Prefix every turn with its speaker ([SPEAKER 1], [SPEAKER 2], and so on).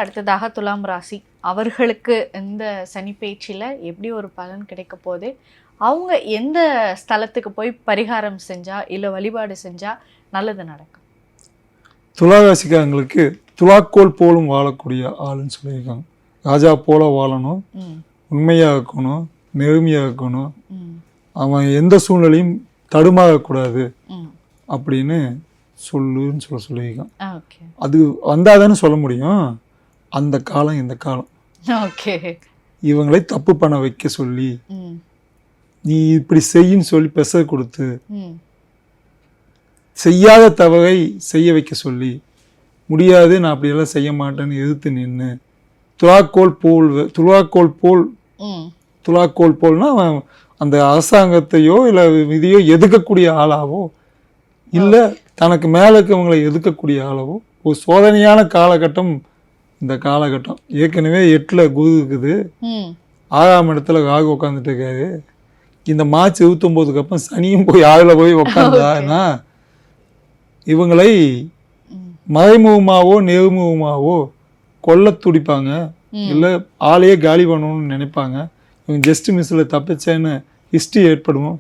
[SPEAKER 1] அடுத்ததாக துலாம் ராசி அவர்களுக்கு இந்த சனி பேச்சில் எப்படி ஒரு பலன் கிடைக்க போது, அவங்க எந்த ஸ்தலத்துக்கு போய் பரிகாரம் செஞ்சா இல்லை வழிபாடு செஞ்சா நல்லது நடக்கும்?
[SPEAKER 2] துளாராசிக்காரங்களுக்கு துலாக்கோல் போலும் வாழக்கூடிய ஆளுன்னு சொல்லியிருக்காங்க. ராஜா போல வாழணும், உண்மையாக இருக்கணும், நேர்மையாக இருக்கணும், அவன் எந்த சூழ்நிலையும் தடுமாறக்கூடாது அப்படின்னு சொல்லுன்னு சொல்லியிருக்கான். அது வந்தாதானே சொல்ல முடியும். அந்த காலம் இந்த காலம் இவங்களை தப்பு பண்ண வைக்க சொல்லி, நீ இப்படி செய்யின்னு சொல்லி பெச கொடுத்து, செய்யாத தவறை செய்ய வைக்க சொல்லி, முடியாது நான் அப்படியெல்லாம் செய்ய மாட்டேன்னு எதிர்த்து நின்று துலாக்கோல் போல்னா அவன் அந்த அரசாங்கத்தையோ இல்லை விதியோ எதுக்கக்கூடிய ஆளாவோ இல்லை தனக்கு மேலே இருக்கவங்களை எதுக்கக்கூடிய ஆளாவோ ஒரு சோதனையான காலகட்டம் இந்த காலகட்டம். ஏற்கனவே 8ல் குரு இருக்குது, 6ஆம் இடத்துல ராகு உட்காந்துட்டு இருக்காரு. இந்த மார்ச் 29க்கு அப்புறம் சனியும் போய் 6ல் போய் உட்காந்தான்னா இவங்களை மறைமுகமாவோ நேர்முகமாவோ கொல்ல துடிப்பாங்க, இல்லை ஆளையே காலி பண்ணணும்னு நினைப்பாங்க. இவங்க ஜஸ்ட் மிஸ்ஸில் தப்பிச்சேன்னு ஹிஸ்ட்ரி ஏற்படும்.